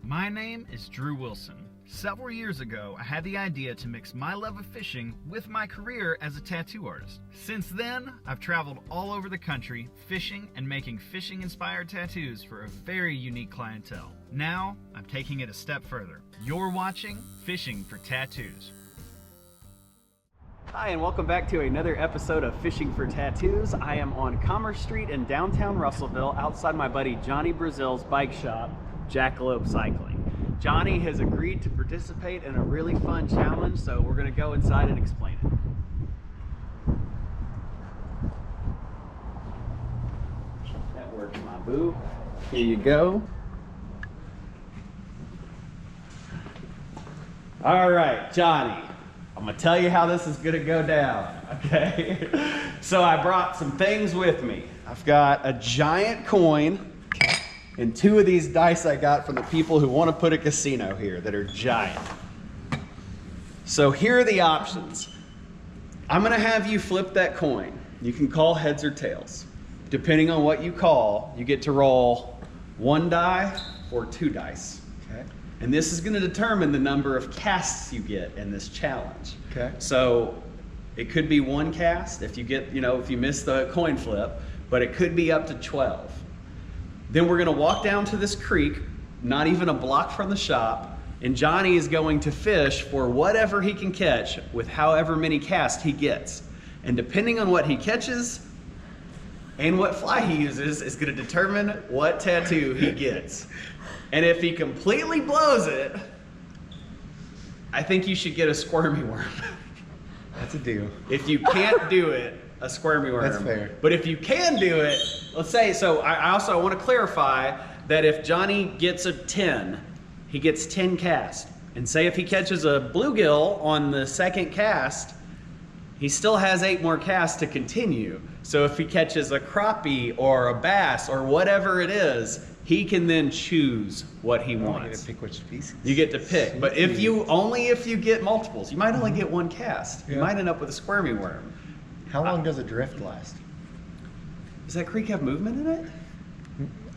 My name is Drew Wilson. Several years ago, I had the idea to mix my love of fishing with my career as a tattoo artist. Since then, I've traveled all over the country, fishing and making fishing-inspired tattoos for a very unique clientele. Now, I'm taking it a step further. You're watching Fishing for Tattoos. Hi, and welcome back to another episode of Fishing for Tattoos. I am on Commerce Street in downtown Russellville, outside my buddy Johnny Brazil's bike shop, Jackalope Cycling. Johnny has agreed to participate in a really fun challenge, so we're going to go inside and explain it. That works, my boo. Here you go. All right, Johnny, I'm going to tell you how this is going to go down, okay? So I brought some things with me. I've got a giant coin and two of these dice I got from the people who want to put a casino here that are giant. So here are the options. I'm going to have you flip that coin. You can call heads or tails. Depending on what you call, you get to roll one die or two dice. Okay. And this is going to determine the number of casts you get in this challenge. Okay. So it could be one cast if you get, if you miss the coin flip, but it could be up to 12. Then we're gonna walk down to this creek, not even a block from the shop, and Johnny is going to fish for whatever he can catch with however many casts he gets. And depending on what he catches and what fly he uses is gonna determine what tattoo he gets. And if he completely blows it, I think you should get a squirmy worm. That's a deal. If you can't do it, a squirmy worm. That's fair. But if you can do it, let's say, so I also want to clarify that if Johnny gets a 10, he gets 10 casts. And say if he catches a bluegill on the second cast, he still has 8 more casts to continue. So if he catches a crappie or a bass or whatever it is, he can then choose what he wants. You get to pick which species. You get to pick, but if you get multiples, you might only get one cast. You might end up with a squirmy worm. How long does a drift last? Does that creek have movement in it?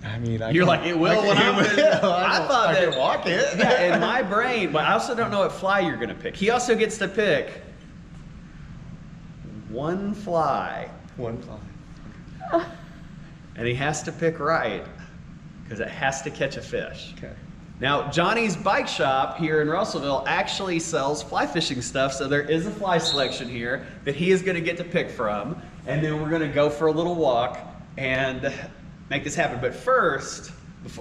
I mean, you're like, it will when I'm I thought I that can walk it. Yeah, in my brain, but I also don't know what fly you're gonna pick. He also gets to pick one fly. One fly. And he has to pick right, because it has to catch a fish. Okay. Now, Johnny's bike shop here in Russellville actually sells fly fishing stuff, so there is a fly selection here that he is going to get to pick from, and then we're going to go for a little walk and make this happen. But first,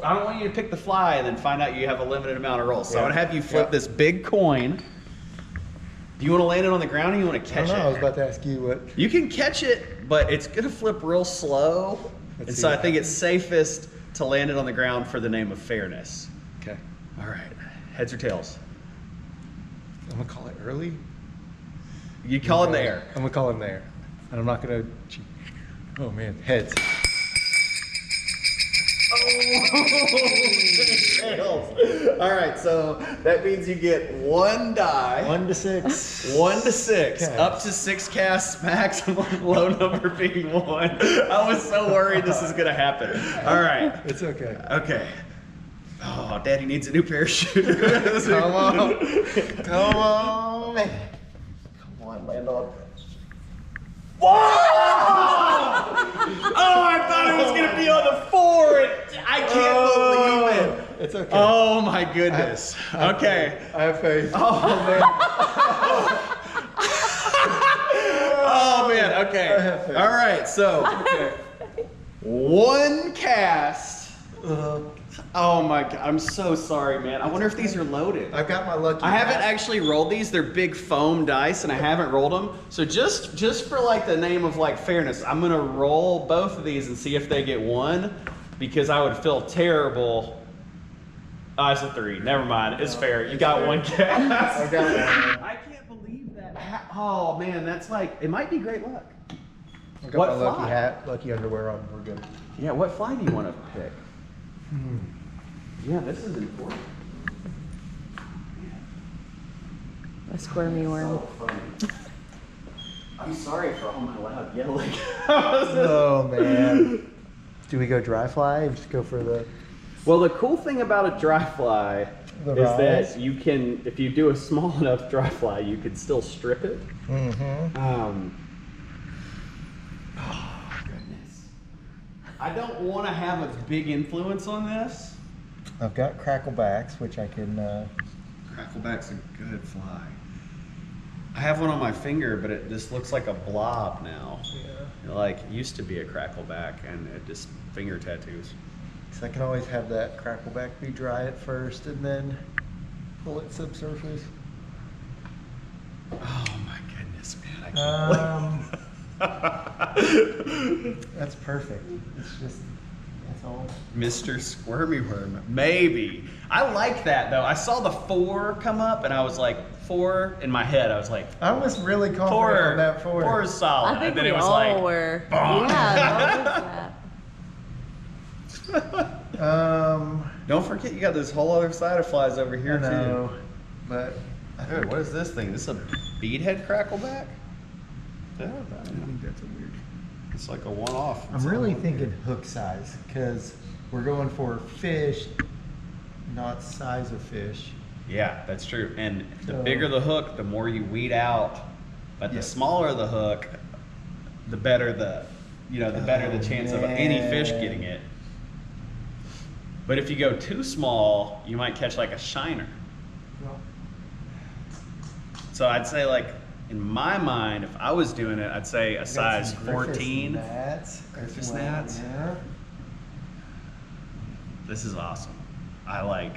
I don't want you to pick the fly and then find out you have a limited amount of rolls. So I'm going to have you flip this big coin. Do you want to land it on the ground or you want to catch it? I was about to ask you what. You can catch it, but it's going to flip real slow, and so I think it's safest to land it on the ground for the name of fairness. Okay. All right. Heads or tails? I'm gonna call it early. You call it in the air. I'm gonna call it in the air. And I'm not gonna cheat. Oh man, heads. Tails. All right, so that means you get one die. 1 to 6. 1 to 6. Casts. Up to 6 casts maximum, low number being 1. I was so worried this is gonna happen. All right. It's okay. Okay. Oh, Daddy needs a new pair of shoes. Come on. Come on. Come on, land on. Whoa! Oh, I thought it was going to be on the 4. I can't believe it. It's okay. Oh, my goodness. Okay. I have faith. Oh, man. Oh, man. Okay. All right. So, one cast. Oh my God, I'm so sorry, man. I wonder if these are loaded. I've got my lucky. I haven't actually rolled these. They're big foam dice, and I haven't rolled them. So just for like the name of like fairness, I'm gonna roll both of these and see if they get 1, because I would feel terrible. Oh, it's a 3. Never mind. It's fair. You got one cast. I got one. I can't believe that. Oh man, that's like, it might be great luck. I got What my lucky fly? hat, lucky underwear on. We're good. Yeah, what fly do you want to pick? Yeah, this is important. A squirmy worm. So funny. I'm sorry for all my loud yelling. Oh man. Do we go dry fly? Just go for the Well, the cool thing about a dry fly The is rise. that you can, if you do a small enough dry fly, you can still strip it. Oh, goodness. I don't want to have a big influence on this. I've got cracklebacks, which I can. Crackleback's a good fly. I have one on my finger, but it just looks like a blob now. Yeah. Like, it used to be a crackleback, and it just finger tattoos. So I can always have that crackleback be dry at first and then pull it subsurface. Oh my goodness, man! I can't That's perfect. It's just, that's all. Mr. Squirmy Worm, maybe. I like that though. I saw the 4 come up, and I was like, 4 in my head. I was like, I was really confident 4, on that 4. 4 is solid. I think and then we it was all like, were. bonk. Yeah, that. Don't forget, you got this whole other side of flies over here I know, but too. Dude, what is this thing? This is a beadhead crackleback? Yeah, I think that's a weird. it's like a one-off. I'm really thinking hook size because we're going for fish, not size of fish. Yeah, that's true. And the So- bigger the hook, the more you weed out. But the Yes. smaller the hook, the better the better the chance of any fish man. getting it. But if you go too small, you might catch like a shiner. So I'd say, like, in my mind, if I was doing it, I'd say a size 14. Griffiths gnats. Yeah. This is awesome. I like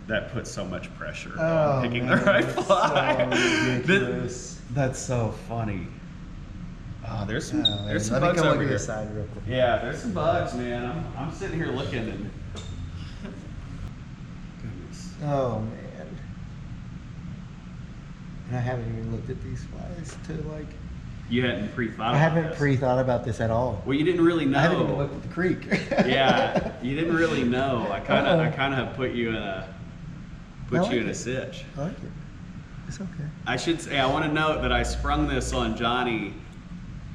that. Puts so much pressure Oh, on picking man, the right that's fly. so ridiculous. That's so funny. Oh, there's some Oh, there's some man. Let bugs me come over look at here. this side real quick. Yeah, there's some bugs, man. I'm sitting here looking and. Goodness. Oh man. And I haven't even looked at these flies to like. You hadn't pre-thought. I about haven't this. pre-thought about this at all. Well, you didn't really know. I haven't even looked at the creek. Yeah, you didn't really know. I kind Uh-oh. of have put you in a like in a it. sitch. I like it. It's okay. I should say, I want to note that I sprung this on Johnny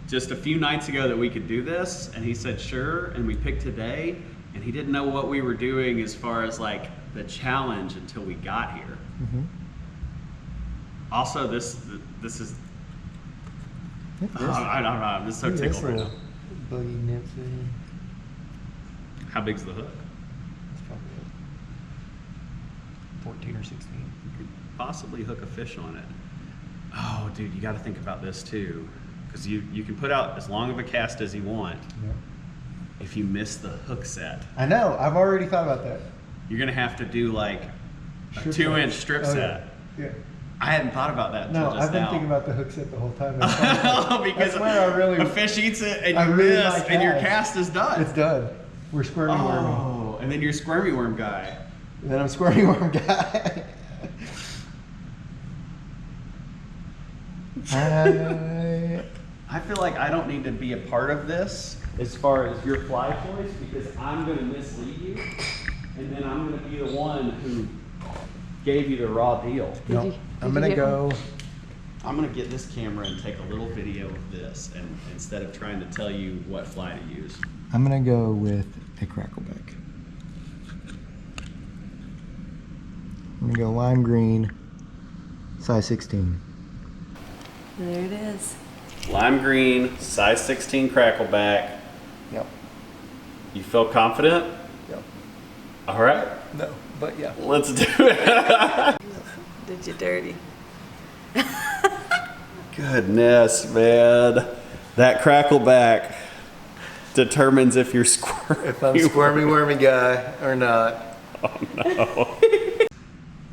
just a few nights ago that we could do this, and he said sure, and we picked today, and he didn't know what we were doing as far as like the challenge until we got here. Mm-hmm. Also, this is I don't know. I'm just so Look at this tickled right little now. boogie nymph thing. How big's the hook? It's probably like 14 or 16. You could possibly hook a fish on it. Oh, dude, you got to think about this too, because you can put out as long of a cast as you want. Yeah. If you miss the hook set, I know. I've already thought about that. you're gonna have to do like a Strip 2-inch set. strip Oh, set. Yeah. I hadn't thought about that until No, just I've been now. thinking about the hook set the whole time. That's Because where I really. a fish eats it and I you really miss, like and your cast. cast is done. It's done. We're squirmy worming. Oh, and then you're squirmy worm guy. And then I'm squirmy worm guy. I feel like I don't need to be a part of this as far as your fly choice, because I'm going to mislead you, and then I'm going to be the one who gave you the raw deal. No, Did I'm you gonna get go. I'm going to get this camera and take a little video of this, and instead of trying to tell you what fly to use. I'm gonna go with a crackleback. I'm gonna go lime green, size 16. There it is. Lime green, size 16 crackleback. Yep. You feel confident? Yep. All right, No, but yeah. let's do it. Did you dirty? Goodness, man. That crackleback determines if you're squirmy. If I'm squirmy wormy guy or not.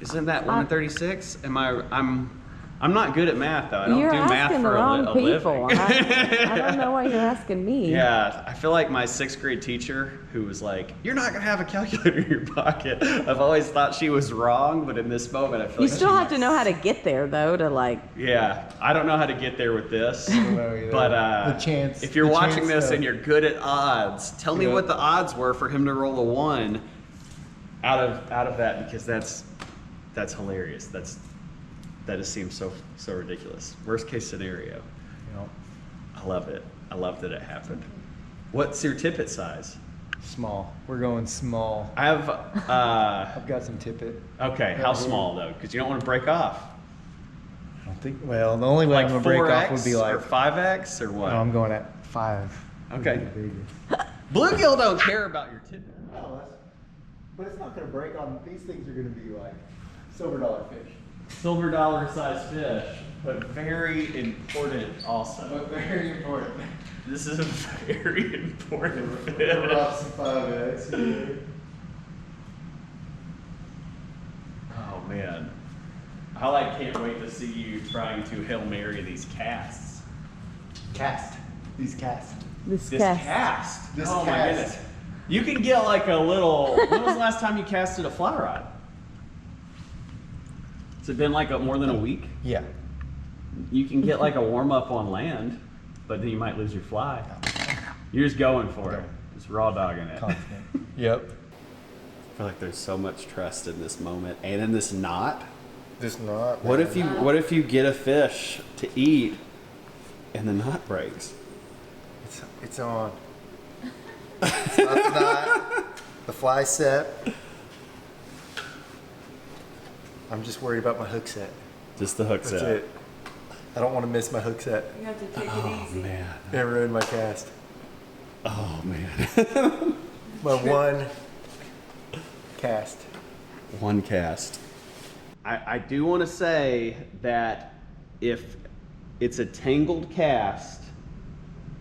Isn't that 136? I'm not good at math though. I don't You're do math asking the for wrong a people. living. I don't know why you're asking me. Yeah, I feel like my 6th grade teacher who was like, "You're not gonna have a calculator in your pocket." I've always thought she was wrong, but in this moment I feel You like still she have to know how to get there though to like. Yeah, I don't know how to get there with this. know But The chance- if you're the watching chance this though. and you're good at odds, tell me Yeah. what the odds were for him to roll a 1 out of that, because that's hilarious. That just seems so ridiculous. Worst case scenario. Yep. I love it. I love that it happened. What's your tippet size? Small. We're going small. I have, I've got some tippet. okay, how small though? Because you don't want to break off. I don't think, well, the only way Like I'm going to break 4X off would be like, or 5X or what? no, I'm going at 5. Okay. Bluegill don't care about your tippet. But it's not going to break on, these things are going to be like silver dollar fish. Silver dollar size fish, but very important also. But very important. This is a very important We're fish. off some 5X here. Oh man. I like can't wait to see you trying to Hail Mary these casts. Cast. These casts. This This cast. cast. This oh my cast. goodness. You can get like a little, when was the last time you casted a fly rod? Has it been like more than a week? Yeah. You can get like a warm up on land, but then you might lose your fly. You're just going for it. Just raw dogging it. Constant. Yep. I feel like there's so much trust in this moment and in this knot. This knot. What if you get a fish to eat and the knot breaks? It's on. It's not the knot. The fly set. I'm just worried about my hook set. Just the hook That's set. it. I don't want to miss my hook set. You have to take Oh it easy. man. It ruined my cast. Oh man. My one cast. One cast. I do want to say that if it's a tangled cast,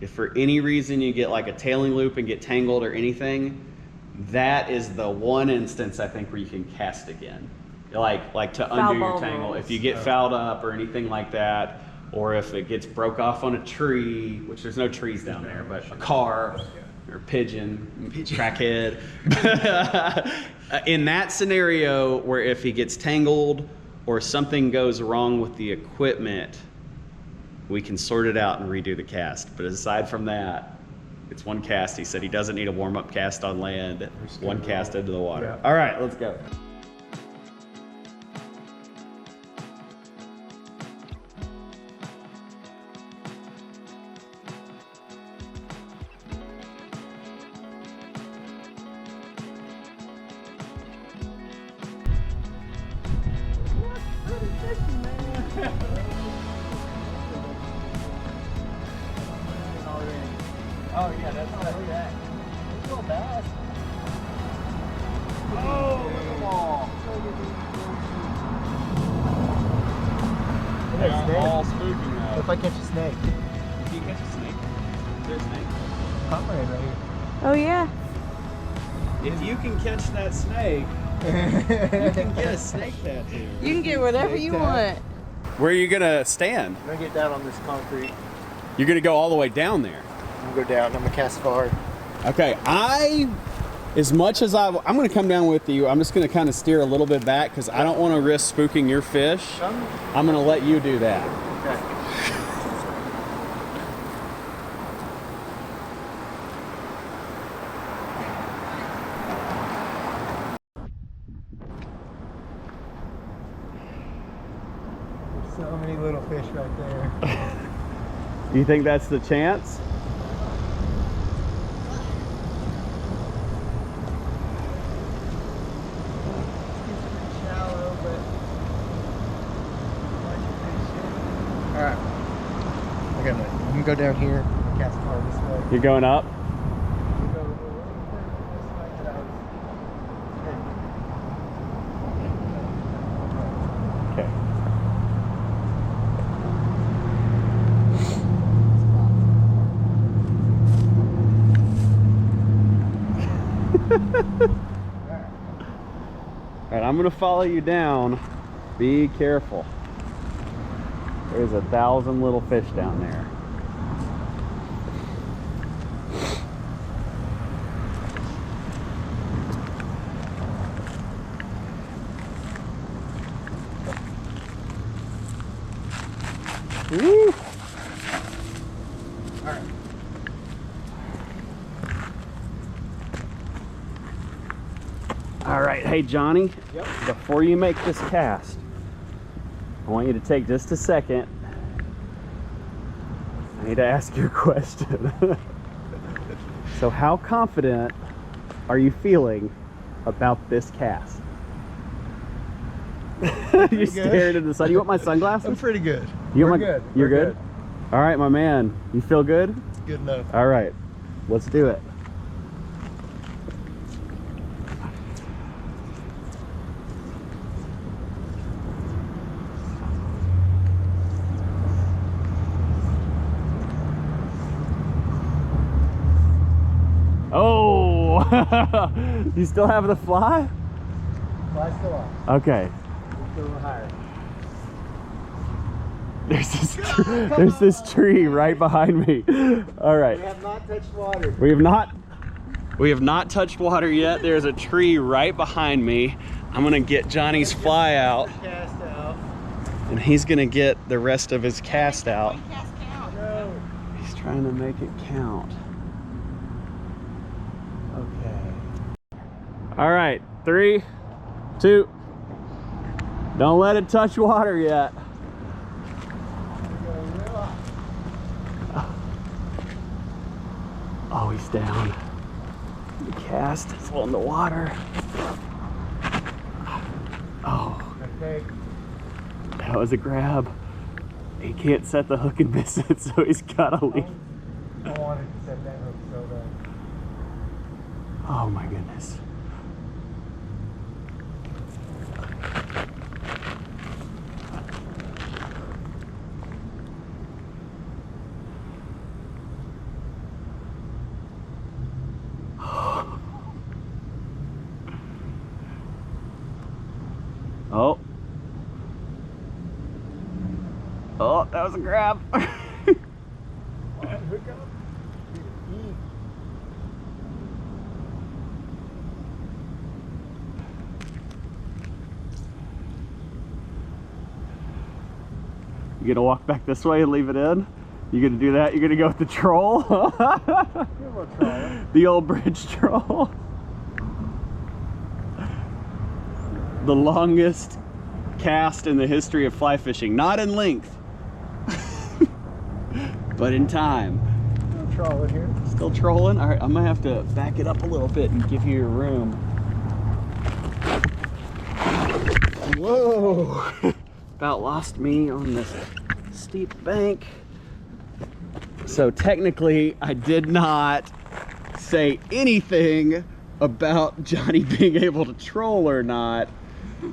if for any reason you get like a tailing loop and get tangled or anything, that is the one instance I think where you can cast again. Like to undo your ball tangle. rules. If you get fouled up or anything like that, or if it gets broke off on a tree, which there's no trees down there, but a car or pigeon, crackhead. In that scenario where if he gets tangled or something goes wrong with the equipment, we can sort it out and redo the cast. But aside from that, it's one cast. He said he doesn't need a warm-up cast on land, one cast into the water. Yeah. All right, let's go. Oh yeah, that's not that. It's a little bass. Oh, come on. Look at They're all snake. spooking What though. if I catch a snake? If you catch a snake, there's a snake. Comrade right Oh yeah. If you can catch that snake, you can get a snake tattoo. You can get whatever you want. Where are you gonna stand? I'm gonna get down on this concrete. You're gonna go all the way down there. I'm gonna go down. I'm gonna cast far. Okay, as much as I'm gonna come down with you, I'm just gonna kind of steer a little bit back because I don't want to risk spooking your fish. I'm gonna let you do that. Okay. So many little fish right there. Do you think that's the chance? Shallow, but all right. I'm gonna go down here, cast far this way. You're going up? Okay. All right, I'm gonna follow you down. Be careful. There's 1,000 little fish down there. Woo! All right. All right, hey Johnny, Yep. before you make this cast, I want you to take just a second. I need to ask you a question. So how confident are you feeling about this cast? You stared into the sun. You want my sunglasses? I'm pretty good. We're good. You're We're good? All right, my man. You feel good? It's good enough. All right, let's do it. Oh, you still have the fly? Fly's still on. Okay. Let's go a little higher. There's this tree right behind me. All right. We have not touched water. We have not touched water yet. There's a tree right behind me. I'm gonna get Johnny's fly out, Cast out. and he's gonna get the rest of his cast out. No. He's trying to make it count. Okay. All right, 3, 2. Don't let it touch water yet. Oh, he's down. The cast is on the water. Oh, Okay. that was a grab. He can't set the hook and miss it, so he's gotta leave. I wanted to set that hook so bad. Oh my goodness. Oh. Oh, that was a grab. Hook up. Eat. You gonna walk back this way and leave it in? You gonna do that? You gonna go with the troll? The old bridge troll. The longest cast in the history of fly fishing. Not in length, but in time. No trolling here. Still trolling? All right, I'm gonna have to back it up a little bit and give you your room. Whoa! About lost me on this steep bank. So technically, I did not say anything about Johnny being able to troll or not.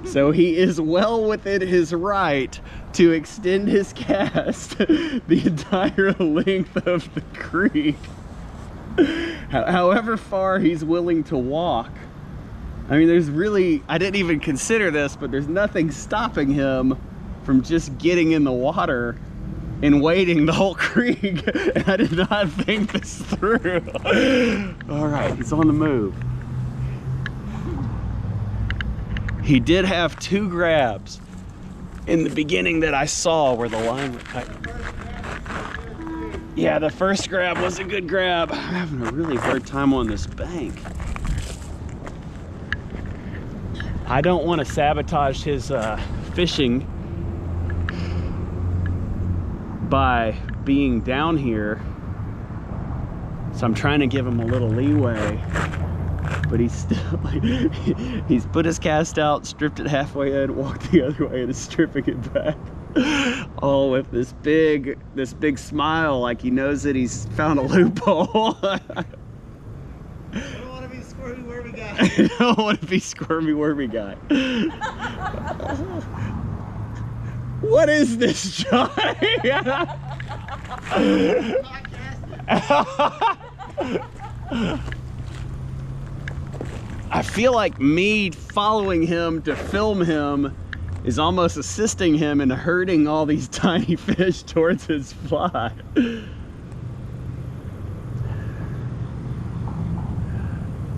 So he is well within his right to extend his cast the entire length of the creek. However far he's willing to walk. I mean, there's really, I didn't even consider this, but there's nothing stopping him from just getting in the water and wading the whole creek. And I did not think this through. All right, he's on the move. He did have 2 grabs in the beginning that I saw where the line was tight. Yeah, the first grab was a good grab. I'm having a really hard time on this bank. I don't want to sabotage his fishing by being down here. So I'm trying to give him a little leeway. But he's still, he's put his cast out, stripped it halfway in, walked the other way, and is stripping it back. All with this big smile, like he knows that he's found a loophole. I don't want to be squirmy wormy guy. I don't want to be squirmy wormy guy. What is this, Johnny? I feel like me following him to film him is almost assisting him in herding all these tiny fish towards his fly.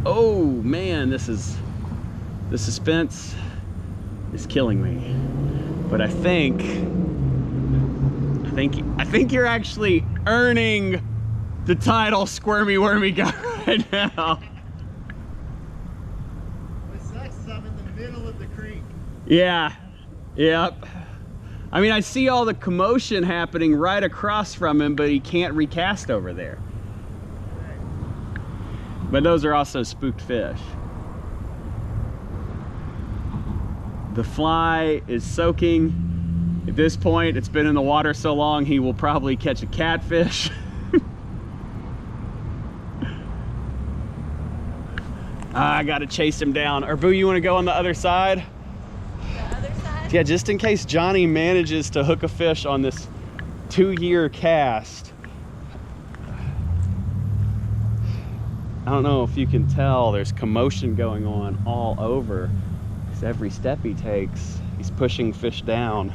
Oh man, the suspense is killing me. But I think you're actually earning the title Squirmy Wormy guy right now. What sucks is I'm in the middle of the creek. Yeah, yep. I mean, I see all the commotion happening right across from him, but he can't recast over there. But those are also spooked fish. The fly is soaking. At this point, it's been in the water so long, he will probably catch a catfish. I gotta chase him down. Or Boo, you wanna go on the other side? The other side? Yeah, just in case Johnny manages to hook a fish on this 2-year cast. I don't know if you can tell, there's commotion going on all over. Because every step he takes, he's pushing fish down.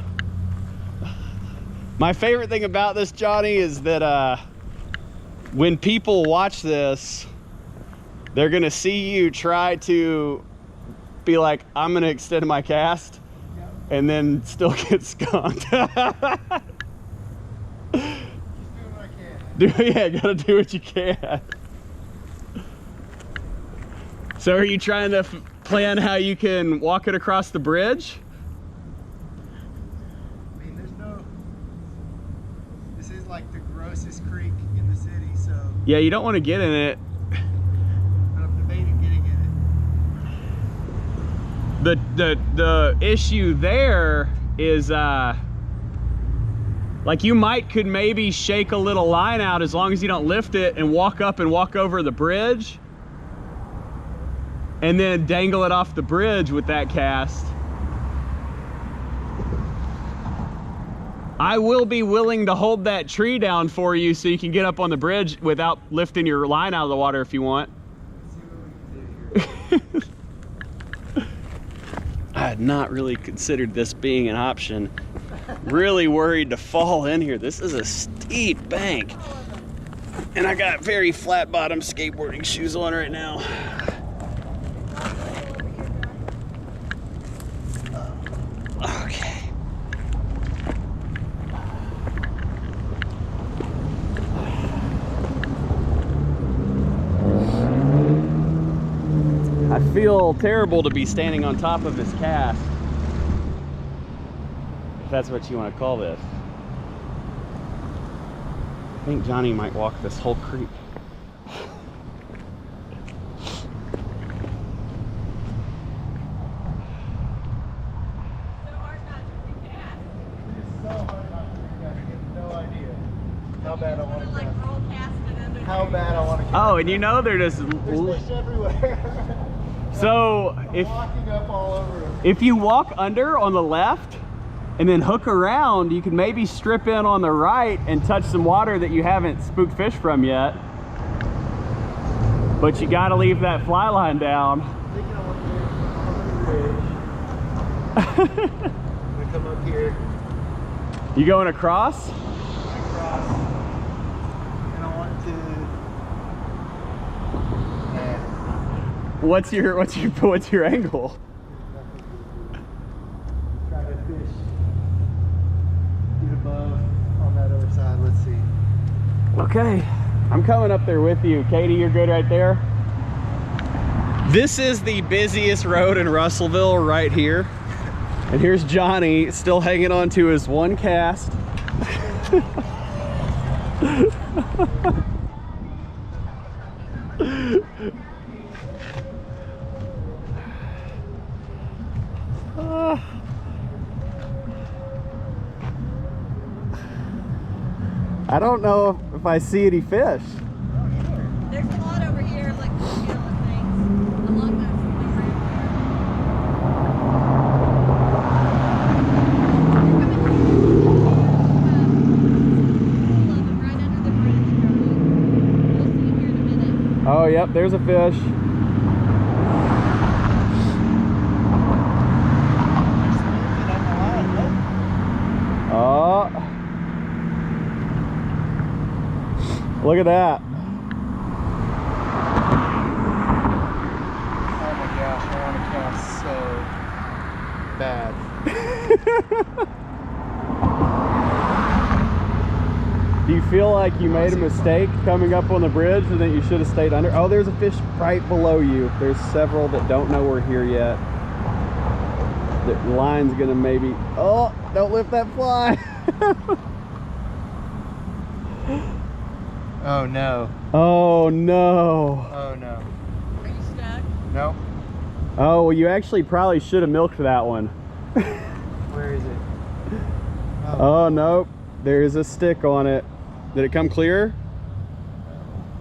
My favorite thing about this, Johnny, is that when people watch this, they're gonna see you try to be like, I'm gonna extend my cast, and then still get skunked. Yeah, gotta do what you can. So are you trying to plan how you can walk it across the bridge? I mean, this is like the grossest creek in the city, so. Yeah, you don't want to get in it. But I'm debating getting in it. The issue there is like you could maybe shake a little line out as long as you don't lift it and walk up and walk over the bridge and then dangle it off the bridge with that cast. I will be willing to hold that tree down for you so you can get up on the bridge without lifting your line out of the water if you want. Let's see what we can do here. I had not really considered this being an option. Really worried to fall in here. This is a steep bank. And I got very flat bottom skateboarding shoes on right now. Okay. I feel terrible to be standing on top of this cast, if that's what you want to call this. I think Johnny might walk this whole creek. How bad I want to. Oh, and you know they're just. There's fish everywhere. So Walking up all over them. if you walk under on the left and then hook around, you can maybe strip in on the right and touch some water that you haven't spooked fish from yet. But you got to leave that fly line down. I'm thinking I want to get on the bridge. I'm gonna come up here. You going across? Across. And I want to. What's your angle? Try to fish. Get above on that other side. Let's see. Okay, I'm coming up there with you. Katie, you're good right there? This is the busiest road in Russellville right here. And here's Johnny still hanging on to his one cast. I don't know if I see any fish. There's a lot over here, like yellow things along that right under the bridge. We'll see here in a minute. Oh, yep, there's a fish. Oh. Look at that. Oh my gosh, I want to cast so bad. Do you feel like you made a mistake coming up on the bridge and that you should have stayed under? Oh, there's a fish right below you. There's several that don't know we're here yet. The line's gonna maybe, oh, don't lift that fly. Oh no. Oh no. Oh no. Are you stuck? No. Oh, well, you actually probably should have milked that one. Where is it? Oh, nope. There's a stick on it. Did it come clear?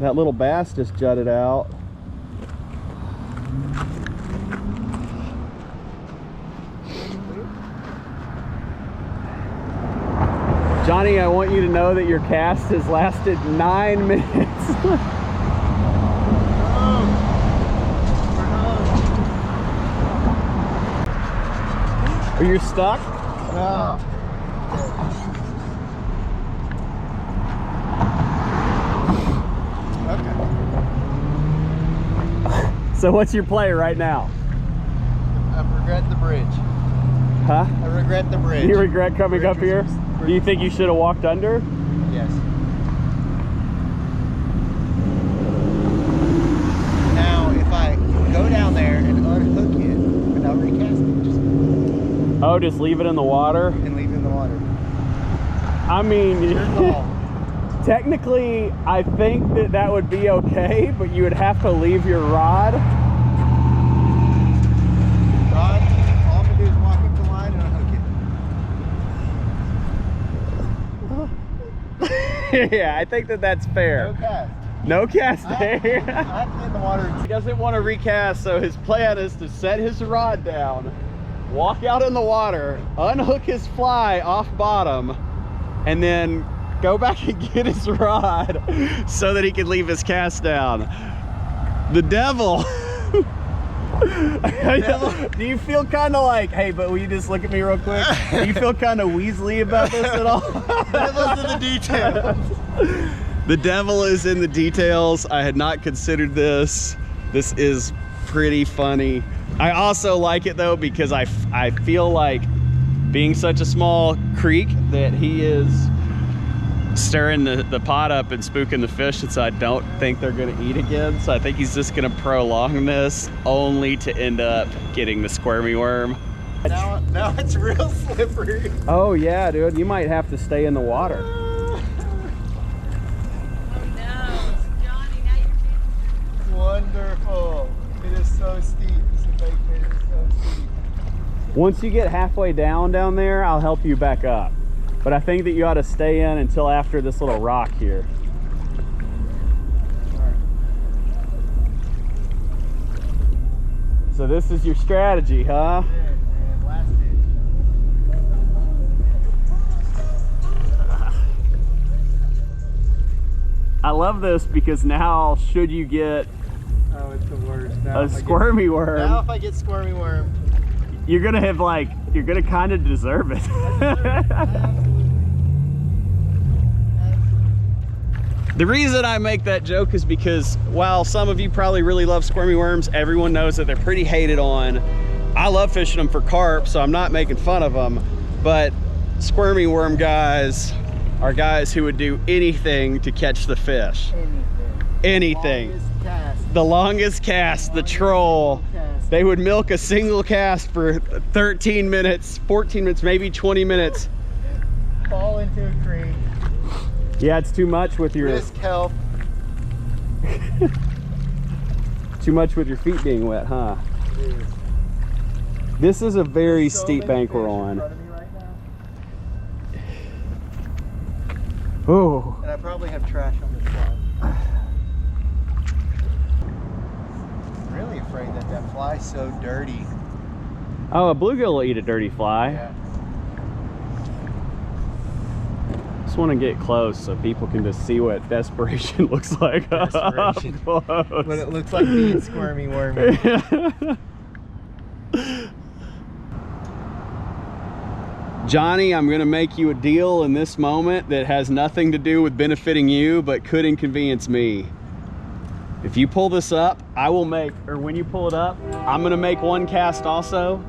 That little bass just jutted out. Johnny, I want you to know that your cast has lasted 9 minutes. Are you stuck? No. So what's your play right now? I regret the bridge. Huh? I regret the bridge. You regret coming up here? Do you think you should have walked under? Yes. Now, if I go down there and unhook it without recasting, just Oh, just leave it in the water? and leave it in the water. I mean, Your call. technically, I think that that would be okay, but you would have to leave your rod. Rod, all I'm gonna do is walk up the line and unhook it. Yeah, I think that that's fair. No cast. No cast I there. have to get in the water. He doesn't want to recast, so his plan is to set his rod down, walk out in the water, unhook his fly off bottom, and then go back and get his rod so that he can leave his cast down. The devil. Do you feel kind of like, hey, but will you just look at me real quick? Do you feel kind of Weasley about this at all? Devil's in the details. The devil is in the details. I had not considered this. This is pretty funny. I also like it though because I feel like being such a small creek that he is stirring the pot up and spooking the fish, and so I don't think they're gonna eat again. So I think he's just gonna prolong this only to end up getting the squirmy worm. Now it's real slippery. Oh yeah, dude, you might have to stay in the water. Oh no, Johnny, now you're It's wonderful. It is so steep. This embankment is so steep. Once you get halfway down there, I'll help you back up. But I think that you ought to stay in until after this little rock here. So this is your strategy, huh? And last I love this because now should you get Oh, it's the worst. Now a squirmy worm, Now if I get squirmy worm. you're gonna have you're gonna kind of deserve it. The reason I make that joke is because while some of you probably really love squirmy worms, everyone knows that they're pretty hated on. I love fishing them for carp, so I'm not making fun of them, but squirmy worm guys are guys who would do anything to catch the fish. Anything. Longest cast. The longest cast, the troll. Cast. They would milk a single cast for 13 minutes, 14 minutes, maybe 20 minutes. Fall into a creek. Yeah, it's too much with your Risk health. too much with your feet being wet, huh? This is a very So steep many bank we're fish in on. front of me right now. Oh, And I probably have trash on this side. I'm really afraid that that fly's so dirty. oh, a bluegill will eat a dirty fly. Yeah. Just want to get close so people can just see what desperation looks like. Desperation. Up close. What it looks like being squirmy wormy. Johnny, I'm gonna make you a deal in this moment that has nothing to do with benefiting you, but could inconvenience me. If you pull this up, I will make, or when you pull it up, I'm gonna make one cast also.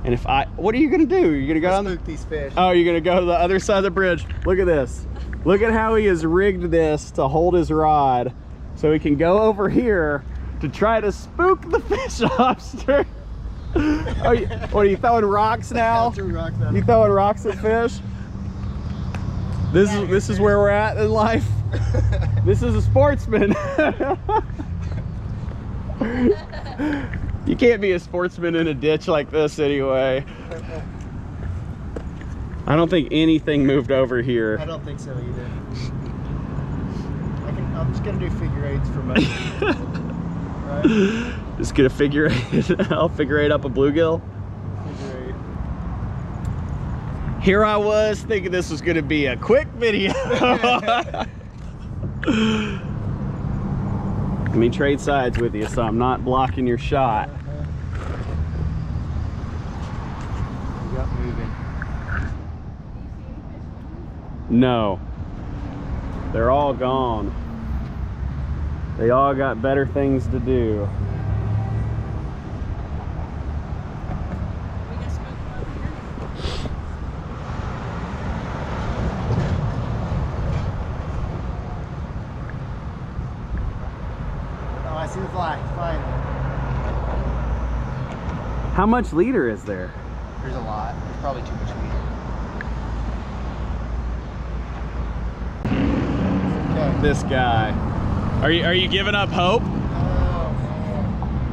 And if what are you gonna do? You're gonna go on Spook these fish. Oh, you're gonna go to the other side of the bridge. Look at this. Look at how he has rigged this to hold his rod so he can go over here to try to spook the fish lobster. Oh, what are you throwing rocks now? Threw rocks at You him. throwing rocks at fish? This is where we're at in life. This is a sportsman. You can't be a sportsman in a ditch like this anyway. I don't think anything moved over here. I don't think so either. I'm just gonna do figure eights for most of these. Right? Just gonna figure eight. I'll figure eight up a bluegill. Figure eight. Here I was thinking this was gonna be a quick video. Let me trade sides with you so I'm not blocking your shot. We got moving. No. They're all gone. They all got better things to do. We got smoke from over here. Oh, I see the flag, finally. How much leader is there? There's a lot. There's probably too much meat. Okay. This guy. Are you giving up hope?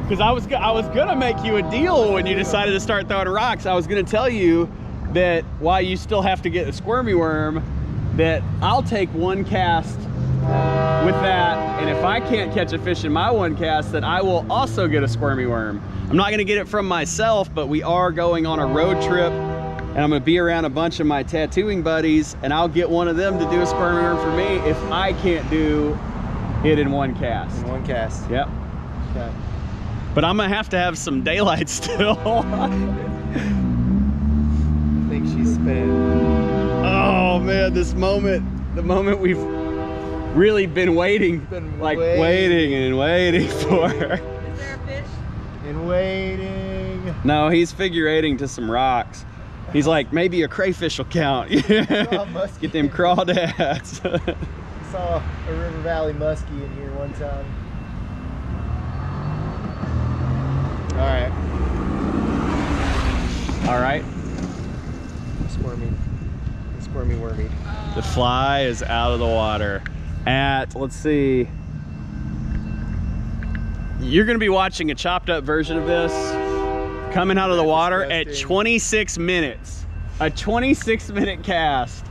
Because I was gonna make you a deal when you decided to start throwing rocks. I was gonna tell you that while you still have to get the squirmy worm, that I'll take one cast with that, and if I can't catch a fish in my one cast, then I will also get a squirmy worm. I'm not gonna get it from myself, but we are going on a road trip, and I'm gonna be around a bunch of my tattooing buddies, and I'll get one of them to do a squirmy worm for me if I can't do it in one cast. In one cast. Yep. Okay. But I'm gonna have to have some daylight still. I think she's spent. Oh man, this moment, the moment we've really been waiting, waiting and waiting for. Is there a fish? And waiting. No, he's figure eighting to some rocks. He's like, maybe a crayfish will count. Get them crawdads. Saw a River Valley muskie in here one time. All right. All right. Squirmy wormy. The fly is out of the water at, let's see. You're gonna be watching a chopped up version of this coming out of the water at 26 minutes. A 26-minute cast.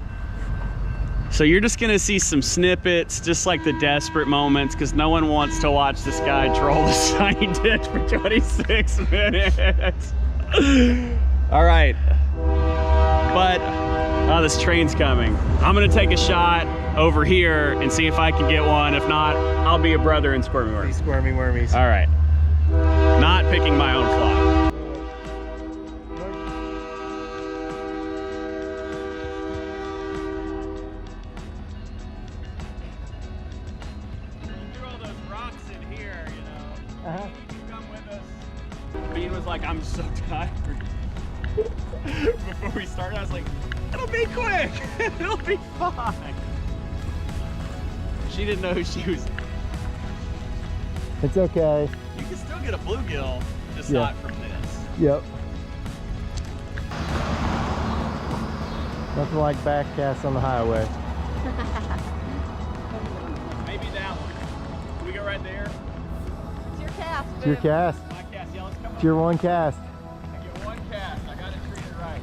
So you're just gonna see some snippets, just like the desperate moments, because no one wants to watch this guy troll the shiny ditch for 26 minutes. All right, but this train's coming. I'm gonna take a shot over here and see if I can get one. If not, I'll be a brother in squirmy worms. Squirmy wormies. All right, not picking my own fly. Bean was like, I'm so tired. Before we started, I was like, it'll be quick. It'll be fine. She didn't know who she was. It's okay. You can still get a bluegill, just Yeah. not from this. Yep. Nothing like back casts on the highway. Maybe that one. Can we go right there? It's your cast. It's your cast. My cast, yeah, let's come It's your one cast. I get one cast. I got it treated right.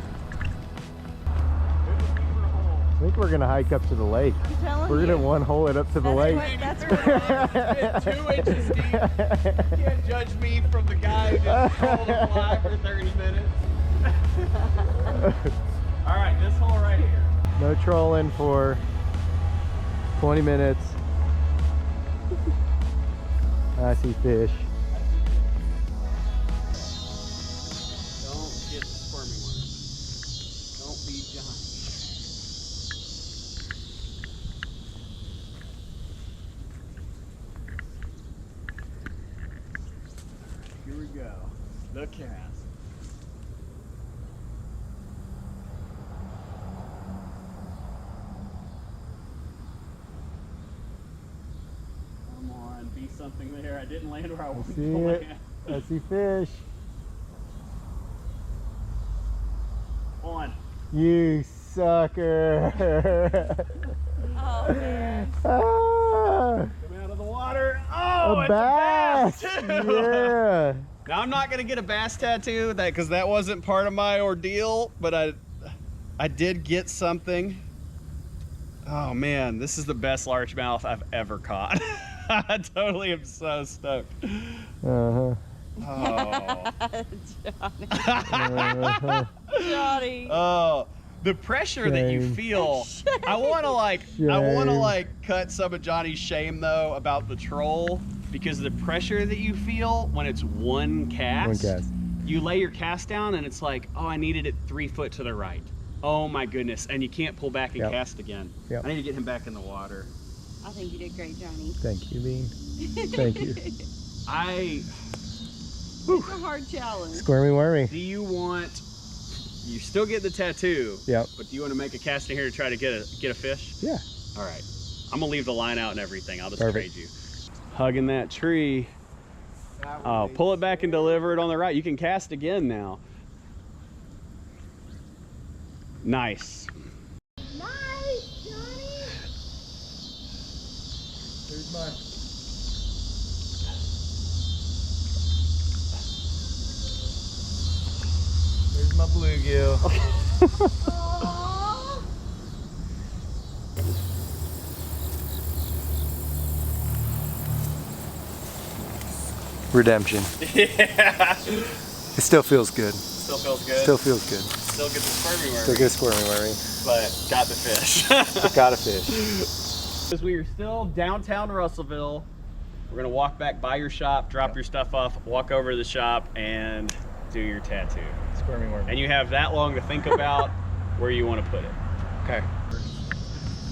I think we're gonna hike up to the lake. I'm telling We're you. gonna one hole it up to the lake. That's right. 2 inches deep. You can't judge me from the guy who just trolled a fly for 30 minutes. All right, this hole right here. No trolling for 20 minutes. I see fish. Don't get the squirmy worm. Don't be giant. Here we go. The cast. Come on, be something there. I didn't land where I wanted See to it? land. I see fish. On. You sucker. Oh man. Ah. Come out of the water. Oh! Oh, a it's bass. a bass too. Yeah. Now I'm not gonna get a bass tattoo because that wasn't part of my ordeal, but I did get something. Oh man, this is the best largemouth I've ever caught. I totally am so stoked. Uh-huh. Oh. Uh-huh. Johnny. Oh, the pressure that you Shame. feel. I want to like cut some of Johnny's shame though about the troll, because the pressure that you feel when it's one cast. One cast. You lay your cast down and it's like, oh, I needed it 3 foot to the right. Oh my goodness, and you can't pull back and Yep. cast again. Yep. I need to get him back in the water. I think you did great, Johnny. Thank you, Bean. Thank you. It's a hard challenge. Squirmy wormy. Do you want? You still get the tattoo. Yep. But do you want to make a cast in here to try to get a fish? Yeah. All right. I'm gonna leave the line out and everything. I'll just Perfect. trade you. Hugging that tree. Oh, pull it back and deliver it on the right. You can cast again now. Nice. Nice, Johnny. There's mine. There's my bluegill. Aww. Redemption. Yeah. It still feels good. Still feels good. Still feels good. Still get the squirmy worm. Still good squirmy wormy. But got the fish. Got a fish. Because we are still downtown Russellville. We're gonna walk back by your shop, drop your stuff off, walk over to the shop, and do your tattoo. Squirmy wormy. And you have that long to think about where you want to put it. Okay.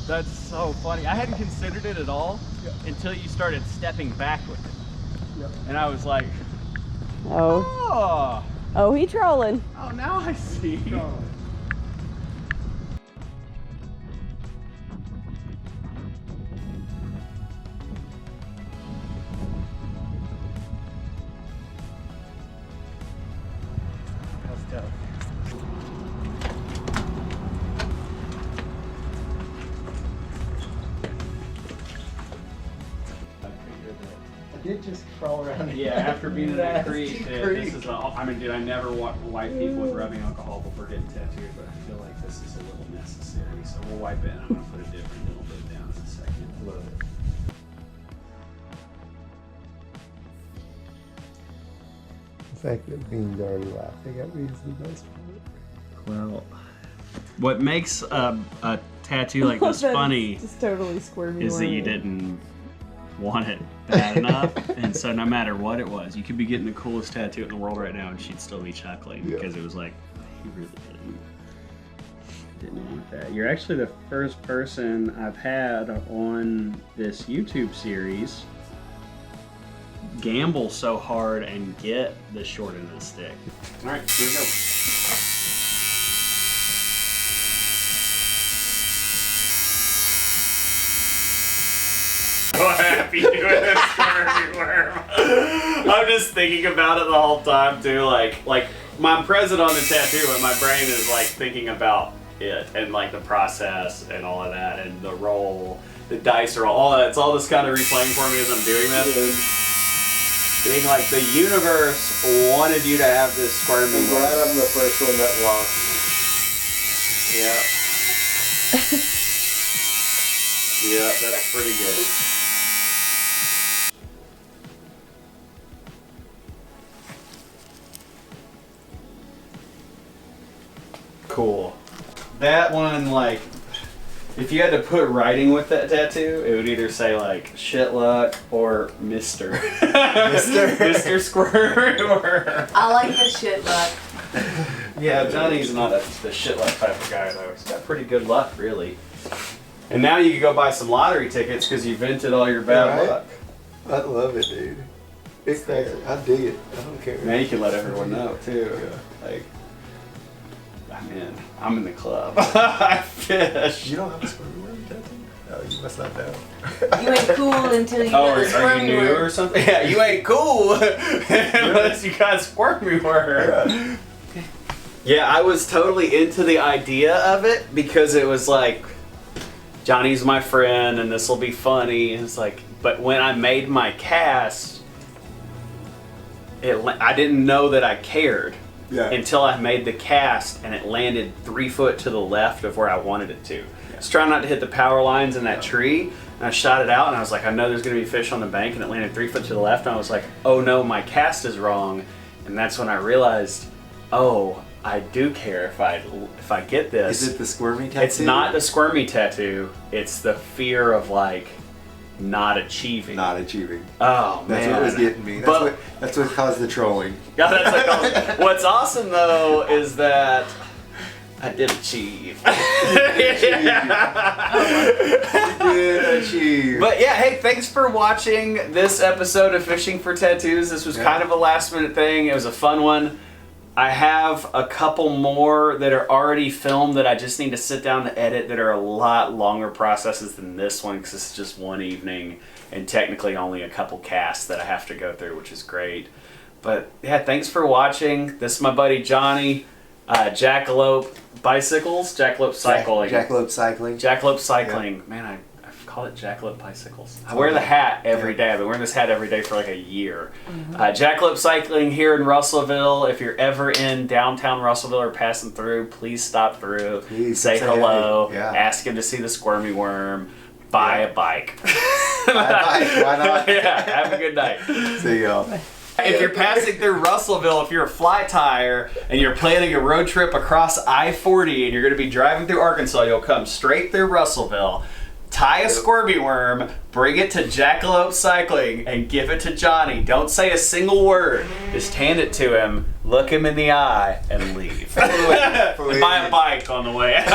That's so funny. I hadn't considered it at all until you started stepping back with it. Yep. And I was like, Oh. oh, Oh, he trolling. oh, now I see. That's tough. I did just crawl around. Yeah, after being in that Nasty creek, creek. this is I mean, dude, I never wipe people with rubbing alcohol before getting tattoos, but I feel like this is a little necessary. So we'll wipe it, and I'm gonna put a different little bit down in a second. Love it. The fact that Bean's already laughing at me is the best part. Well, what makes a tattoo like this funny Just totally squirmy. is that you didn't want it bad enough, and so no matter what it was, you could be getting the coolest tattoo in the world right now, and she'd still be chuckling because it was like, he really didn't want that. You're actually the first person I've had on this YouTube series gamble so hard and get the short end of the stick. All right, here we go. So happy doing this squirmy worm. I'm just thinking about it the whole time too. Like I'm present on the tattoo, but my brain is like thinking about it and like the process and all of that and the roll, the dice roll, all that. It's all just kind of replaying for me as I'm doing this. Being like the universe wanted you to have this squirmy worm. I'm glad I'm the first one that lost. Yeah. Yeah, that's pretty good. Cool. That one, like, if you had to put writing with that tattoo, it would either say like shit luck or Mr. Mr. Squirmer. I like the shit luck. Yeah, Johnny's not the shit luck type of guy though. He's got pretty good luck, really. And now you can go buy some lottery tickets because you vented all your bad Right. luck. I love it, dude. It's crazy. I dig it. I don't care. Now you can let everyone know too. Yeah. Like, I'm in. I'm in the club. I fish. You don't have a squirmy worm tattoo? Oh, you must not know. You ain't cool until you Oh, got a are you squirmy new worm. or something? Yeah, you ain't cool unless you got squirmy worm. Yeah. Yeah, I was totally into the idea of it because it was like, Johnny's my friend and this will be funny. And it's like, But when I made my cast, I didn't know that I cared until I made the cast and it landed 3 foot to the left of where I wanted it to. I was trying not to hit the power lines in that tree, and I shot it out, and I was like, I know there's going to be fish on the bank, and it landed 3 foot to the left, and I was like, oh no, my cast is wrong. And that's when I realized, oh, I do care if I get this. Is it the squirmy tattoo? It's not the squirmy tattoo. It's the fear of like not achieving. Not achieving. Oh man, that's what was getting me. That's what caused the trolling. Yeah, that's what's awesome though is that I did achieve. You did achieve. But yeah, hey, thanks for watching this episode of Fishing for Tattoos. This was kind of a last minute thing. It was a fun one. I have a couple more that are already filmed that I just need to sit down and edit that are a lot longer processes than this one because this is just one evening and technically only a couple casts that I have to go through, which is great. But yeah, thanks for watching. This is my buddy Johnny, Jackalope Bicycles, Jackalope Cycling. Jackalope Cycling. Jackalope Cycling. Yeah. Man, I call it Jackalope Bicycles. I wear the hat every day. I've been wearing this hat every day for like a year. Jackalope Cycling here in Russellville. If you're ever in downtown Russellville or passing through, please stop through. Please say hello. Yeah. Ask him to see the squirmy worm. Buy a bike. Buy a bike. Why not? Yeah. Have a good night. See y'all. If you're passing through Russellville, if you're a fly tire and you're planning a road trip across I-40 and you're going to be driving through Arkansas, you'll come straight through Russellville, tie a squirmy worm, bring it to Jackalope Cycling, and give it to Johnny. Don't say a single word. Just hand it to him, look him in the eye, and leave. Buy a bike on the way out.